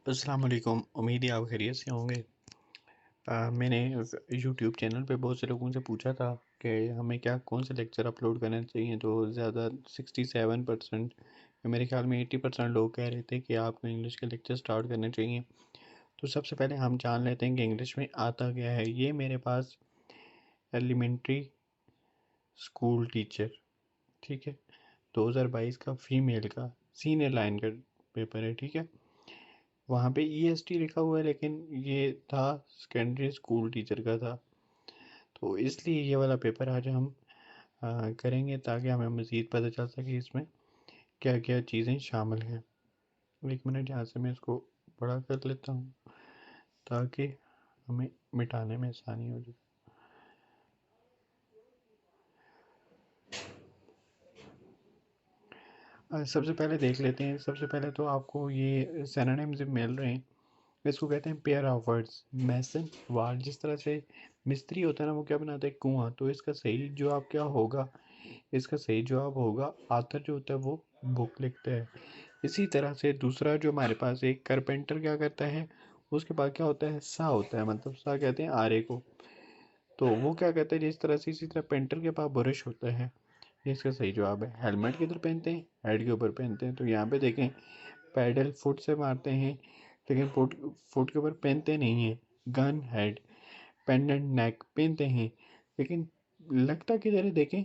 अस्सलाम वालेकुम। उम्मीद है आप खैरियत से होंगे। मैंने यूट्यूब चैनल पे बहुत से लोगों से पूछा था कि हमें क्या कौन से लेक्चर अपलोड करने चाहिए, तो ज़्यादा 67% मेरे ख्याल में 80% लोग कह रहे थे कि आपको इंग्लिश के लेक्चर स्टार्ट करने चाहिए। तो सबसे पहले हम जान लेते हैं कि इंग्लिश में आता क्या है। ये मेरे पास एलिमेंट्री स्कूल टीचर, ठीक है, 2022 का फीमेल का सीनियर लाइन का पेपर है, ठीक है। वहाँ पे ईएसटी लिखा हुआ है, लेकिन ये था सेकेंडरी स्कूल टीचर का था। तो इसलिए ये वाला पेपर आज हम करेंगे ताकि हमें मज़ीद पता चल सके इसमें क्या क्या चीज़ें शामिल हैं। एक मिनट, यहाँ से मैं इसको बड़ा कर लेता हूँ ताकि हमें मिटाने में आसानी हो जाए। सबसे पहले देख लेते हैं। सबसे पहले तो आपको ये सिनोनिम्स मिल रहे हैं। इसको कहते हैं पेयर ऑफ वर्ड्स। मैसन वाल, जिस तरह से मिस्त्री होता है ना, वो क्या बनाता है, कुआं। तो इसका सही जवाब क्या होगा? इसका सही जवाब होगा, आथर जो होता है वो बुक लिखता है। इसी तरह से दूसरा जो हमारे पास एक कारपेंटर क्या करता है, उसके पास क्या होता है, सा होता है, मतलब सा कहते हैं आरे को। तो वो क्या कहता है, जिस तरह से इसी तरह पेंटर के पास ब्रश होता है। ये इसका सही जवाब है। हेलमेट किधर पहनते हैं? हेड के ऊपर पहनते हैं। तो यहाँ पे देखें, पैडल फुट से मारते हैं, लेकिन फुट फुट के ऊपर पहनते नहीं है। गन हेड, पेंडेंट नेक पहनते हैं, लेकिन लगता किधर है देखें।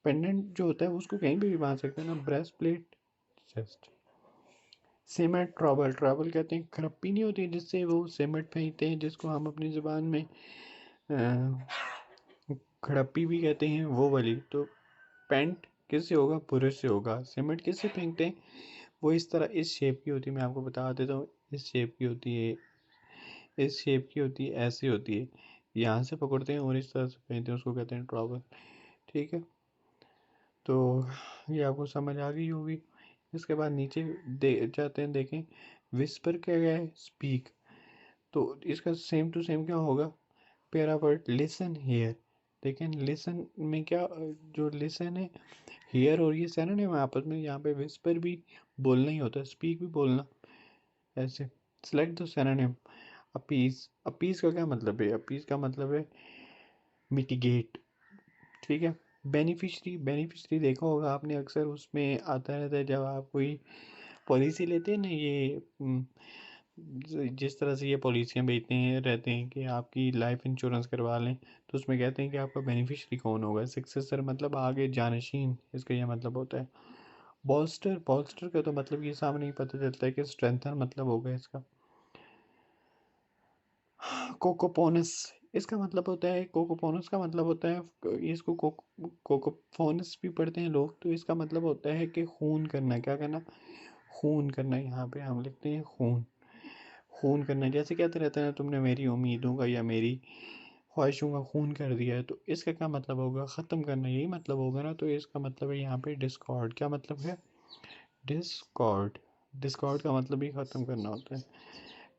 पेंडेंट जो होता है उसको कहीं भी बांध सकते हैं ना, breast plate, chest. Cement trouble, trouble कहते हैं खरप्पी नहीं होती जिससे वो सीमेंट फेंकते हैं, जिसको हम अपनी ज़ुबान में खड़प्पी भी कहते हैं, वो वाली। तो पेंट किससे होगा? पुरुष से होगा। सीमेंट किससे फेंकते हैं? वो इस तरह इस शेप की होती है, मैं आपको बता देता हूँ। इस शेप की होती है, इस शेप की होती है, ऐसी होती है। यहाँ से पकड़ते हैं और इस तरह से फेंकते हैं, उसको कहते हैं ट्रबल, ठीक है। तो ये आपको समझ आ गई होगी। इसके बाद नीचे दे जाते हैं, देखें विस्पर क्या गया है, स्पीक। तो इसका सेम टू सेम क्या होगा? पेरा वर्ड लिसन हियर। देखें लिसन में क्या, जो लिसन है, हियर और ये सिनोनिम है आपस में। यहाँ पे विस्पर भी बोलना ही होता है, स्पीक भी बोलना, ऐसे। Select the synonym. Appease, appease का क्या मतलब है? अपीस का मतलब है मिटिगेट, ठीक है। बेनिफिशरी, बेनिफिशरी देखा होगा आपने अक्सर, उसमें आता रहता है जब आप कोई पॉलिसी लेते हैं ना, ये जिस तरह से ये पॉलिसियाँ बेचते हैं रहते हैं कि आपकी लाइफ इंश्योरेंस करवा लें, तो उसमें कहते हैं कि आपका बेनिफिशरी कौन होगा। सक्सेसर मतलब आगे जानशीन, इसका यह मतलब होता है। बॉल्स्टर, बॉल्स्टर का तो मतलब ये सामने ही पता चलता है कि स्ट्रेंथन मतलब होगा इसका। कोकोपोनस, इसका मतलब होता है, कोकोपोनस का मतलब होता है, इसको कोकोपोनस भी पढ़ते हैं लोग। तो इसका मतलब होता है कि खून करना। क्या करना? खून करना। यहाँ पे हम लिखते हैं खून, खून करना। जैसे कहते रहते हैं ना, तुमने मेरी उम्मीदों का या मेरी ख्वाहिशों का खून कर दिया है। तो इसका क्या मतलब होगा? ख़त्म करना, यही मतलब होगा ना। तो इसका मतलब है यहाँ पे डिस्कॉर्ड। क्या मतलब है? डिस्कॉर्ड। डिस्कॉर्ड का मतलब ही ख़त्म करना होता है।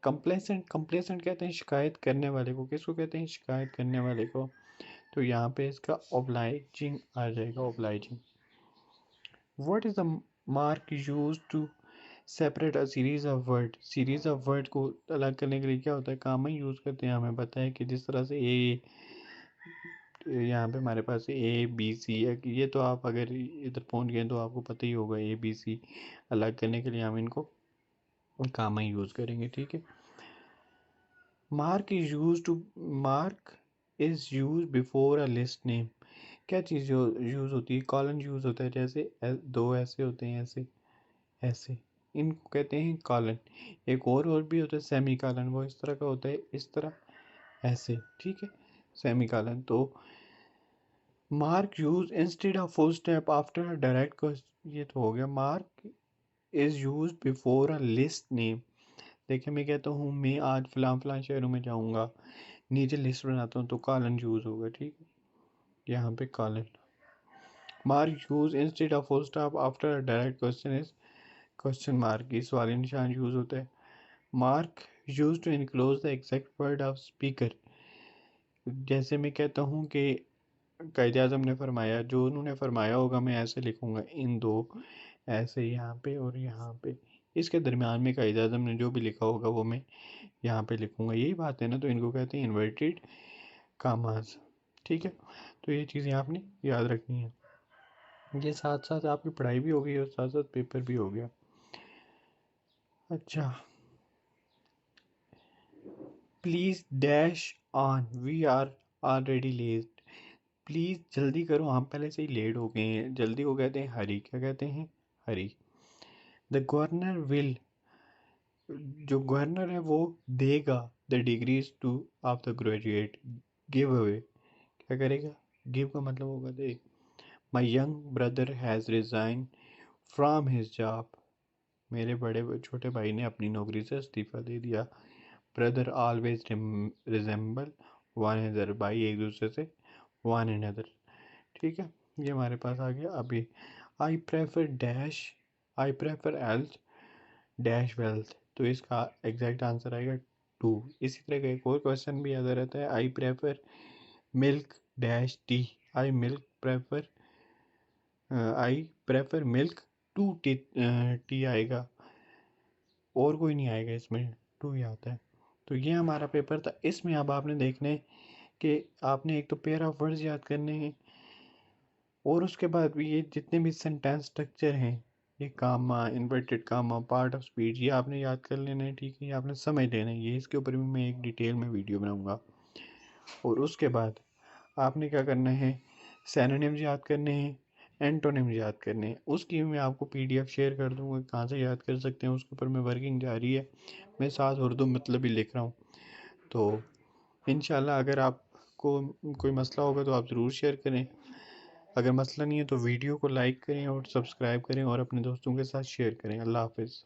कंप्लेसेंट, कंप्लेसेंट कहते हैं शिकायत करने वाले को। किसको कहते हैं? शिकायत करने वाले को। तो यहाँ पे इसका ओब्लाइजिंग आ जाएगा, obliging. What is the mark use to separate a series of word? Series of word को अलग करने के लिए क्या होता है, काम ही यूज़ करते हैं। हमें पता है कि जिस तरह से ए, यहाँ पे हमारे पास ए बी सी है, ये तो आप अगर इधर पहुँच गए तो आपको पता ही होगा। ए बी सी अलग करने के लिए हम इनको काम ही यूज़ करेंगे, ठीक है। Mark is use to, mark is use before a list name. क्या चीज़ जो यूज़ होती है? कॉलन यूज़ होता है। जैसे दो ऐसे होते हैं, ऐसे ऐसे, इनको कहते हैं कॉलन। एक और भी होता है सेमी कॉलन, वो इस तरह का होता है, इस तरह, ऐसे, ठीक है, सेमी कॉलन। तो mark use instead of full step after direct question, ये तो हो गया। Mark is use before a list name. देखिए मैं कहता हूँ मैं आज फलां फलां शहरों में जाऊँगा, नीचे लिस्ट बनाता हूँ, तो कॉलन यूज़ होगा, ठीक है। यहाँ पे colon. Mark use instead of full stop after direct question is question mark, इस वाले निशान यूज होता है। Mark use to enclose the exact word of speaker. जैसे मैं कहता हूँ कि कायदे आज़म ने फरमाया, जो उन्होंने फरमाया होगा मैं ऐसे लिखूँगा, इन दो, ऐसे यहाँ पे और यहाँ पे, इसके दरमियान में कायद आज़म ने जो भी लिखा होगा वो मैं यहाँ पे लिखूँगा। यही बात है ना, तो इनको कहते हैं इन्वर्टेड कामाज। ठीक है, तो ये चीज़ें आपने याद रखनी है। ये साथ साथ आपकी पढ़ाई भी हो गई और साथ साथ पेपर भी हो गया। अच्छा, please dash on, we are already late. Please जल्दी करो, हम पहले से ही लेट हो गए हैं। जल्दी को कहते हैं हरी। क्या कहते हैं? हरी। द गवर्नर विल, जो गवर्नर है वो देगा the degrees to of the graduate. Give away, क्या करेगा? गिव का मतलब होगा दे। My young brother has resign from his job. मेरे छोटे भाई ने अपनी नौकरी से इस्तीफ़ा दे दिया। Brother always resemble one another, भाई एक दूसरे से वन अनदर। ठीक है, ये हमारे पास आ गया। अभी I prefer dash, I prefer health dash wealth, तो इसका एग्जैक्ट आंसर आएगा टू। इसी तरह का एक और क्वेश्चन भी आता रहता है, I prefer milk dash tea. I milk prefer, I prefer milk to tea, tea आएगा, और कोई नहीं आएगा इसमें, टू ही आता है। तो ये हमारा पेपर था। इसमें अब आपने देखना है कि आपने एक तो पेयर ऑफ वर्ड्स याद करने हैं, और उसके बाद भी ये जितने भी सेंटेंस स्ट्रक्चर हैं, ये comma, inverted comma, part of speech, ये आपने याद कर लेना है। ठीक है, ये आपने समझ लेना है। ये इसके ऊपर भी मैं एक डिटेल में वीडियो बनाऊंगा। और उसके बाद आपने क्या करना है, सैनोनिम्स याद करने हैं, एंटोनिम्स याद करने हैं। उसकी मैं आपको पीडीएफ शेयर कर दूंगा, कहाँ से याद कर सकते हैं उसके ऊपर मैं वर्किंग जारी है। मैं साथ उर्दू मतलब भी लिख रहा हूँ। तो इंशाल्लाह अगर आपको कोई मसला होगा तो आप ज़रूर शेयर करें। अगर मसला नहीं है तो वीडियो को लाइक करें और सब्सक्राइब करें और अपने दोस्तों के साथ शेयर करें। अल्लाह हाफिज़।